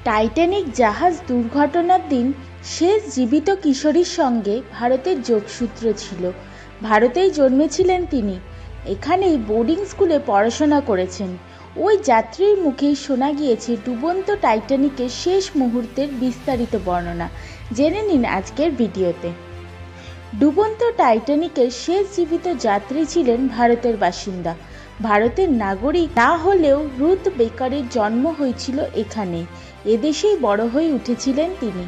Titanic জাহাজ দুর্ঘটনার দিন শেষ জীবিত কিশোরীর সঙ্গে ভারতের যোগসূত্র ছিল। ভারতেই জন্মেছিলেন তিনি, এখানেই বোর্ডিং স্কুলে পড়াশোনা করেছেন। ওই যাত্রীর মুখেই শোনা গিয়েছে ডুবন্ত টাইটানিকের শেষ মুহূর্তের বিস্তারিত বর্ণনা। জেনে নিন আজকের ভিডিওতে। ডুবন্ত টাইটানিকের শেষ জীবিত যাত্রী ছিলেন ভারতের বাসিন্দা। ভারতের নাগরিক না হলেও রুথ বেকারের জন্ম হয়েছিল এখানে। এদেশেই বড় হয়ে উঠেছিলেন তিনি।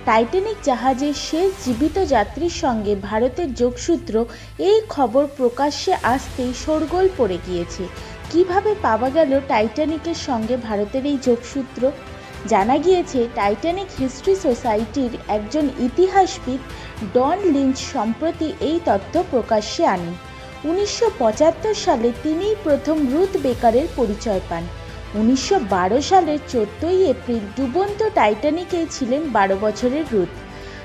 টাইটানিক জাহাজের শেষ জীবিত যাত্রীর সঙ্গে ভারতের যোগসূত্র, এই খবর প্রকাশ্যে আসতেই শোরগোল পড়ে গিয়েছে। কিভাবে পাওয়া গেল টাইটানিকের সঙ্গে ভারতের এই যোগসূত্র? জানা গিয়েছে টাইটানিক হিস্ট্রি সোসাইটির একজন ইতিহাসবিদ ডন লিঞ্চ সম্প্রতি এই তথ্য প্রকাশ্যে আনেন। 1975 সালে তিনিই প্রথম রুথ বেকারের পরিচয় পান। 1912 সালের 14 এপ্রিল ডুবন্ত টাইটানিকেই ছিলেন 12 বছরের রুথ।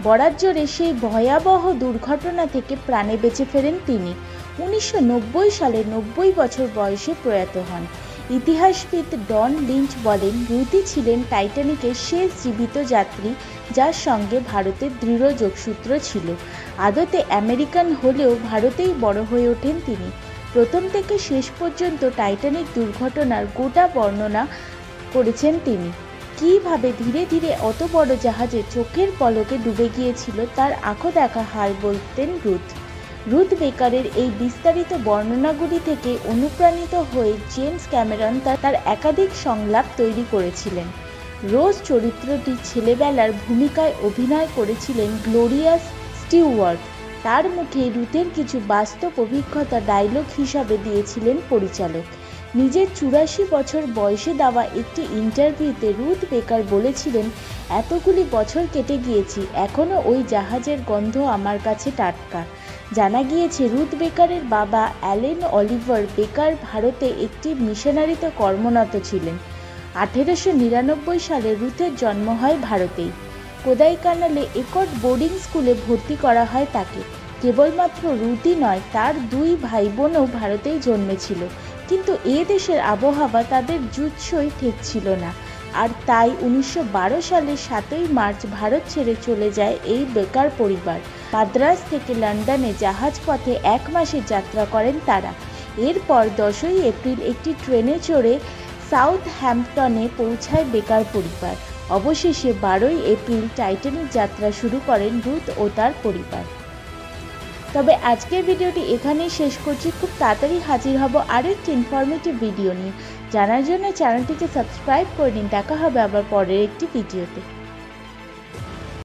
বরাত জোরে সেই ভয়াবহ দুর্ঘটনা থেকে প্রাণে বেঁচে ফেরেন তিনি। 1990 সালে 90 বছর বয়সে প্রয়াত হন। ইতিহাসবিদ ডন লিঞ্চ বলেন, রুথই ছিলেন টাইটানিকের শেষ জীবিত যাত্রী, যার সঙ্গে ভারতের দৃঢ় যোগসূত্র ছিল। আদতে আমেরিকান হলেও ভারতেই বড় হয়ে ওঠেন তিনি। প্রথম থেকে শেষ পর্যন্ত টাইটানিক দুর্ঘটনার গোটা বর্ণনা করেছেন তিনি। কীভাবে ধীরে ধীরে অত বড় জাহাজে চোখের পলকে ডুবে গিয়েছিল তার আঁখো দেখা হাল বলতেন রুথ। রুথ বেকারের এই বিস্তারিত বর্ণনাগুলি থেকে অনুপ্রাণিত হয়ে জেমস ক্যামেরন তার একাধিক সংলাপ তৈরি করেছিলেন। রোজ চরিত্রটি ছেলেবেলার ভূমিকায় অভিনয় করেছিলেন গ্লোরিয়া স্টিউয়ার্ট। তার মুখে রুথের কিছু বাস্তব অভিজ্ঞতা ডায়লগ হিসাবে দিয়েছিলেন পরিচালক। নিজের 84 বছর বয়সে দেওয়া একটি ইন্টারভিউতে রুথ বেকার বলেছিলেন, এতগুলি বছর কেটে গিয়েছি, এখনও ওই জাহাজের গন্ধ আমার কাছে টাটকা। জানা গিয়েছে রুথ বেকারের বাবা অ্যালেন অলিভার বেকার ভারতে একটি মিশনারিতে কর্মরত ছিলেন। 1899 সালে রুথের জন্ম হয় ভারতেই। কোদাইকানালে একট বোর্ডিং স্কুলে ভর্তি করা হয় তাকে। কেবলমাত্র রুথই নয়, তার 2 ভাই বোনও ভারতেই জন্মেছিল, কিন্তু এ দেশের আবহাওয়া তাদের জুৎসই ঠেকছিল না। আর তাই 1912 সালের 7ই মার্চ ভারত ছেড়ে চলে যায় এই বেকার পরিবার। মাদ্রাজ থেকে লন্ডনে জাহাজপথে 1 মাসের যাত্রা করেন তারা। এরপর 10ই এপ্রিল একটি ট্রেনে চড়ে সাউথহ্যাম্পটনে পৌঁছায় বেকার পরিবার। অবশেষে 12ই এপ্রিল টাইটানিক যাত্রা শুরু করেন রুথ ও তার পরিবার। তবে আজকের ভিডিওটি এখানেই শেষ করছি। খুব তাড়াতাড়ি হাজির হব আরও একটি ইনফরমেটিভ ভিডিও নিয়ে। জানার জন্য চ্যানেলটিকে সাবস্ক্রাইব করে নিন। দেখা হবে আবার পরের একটি ভিডিওতে।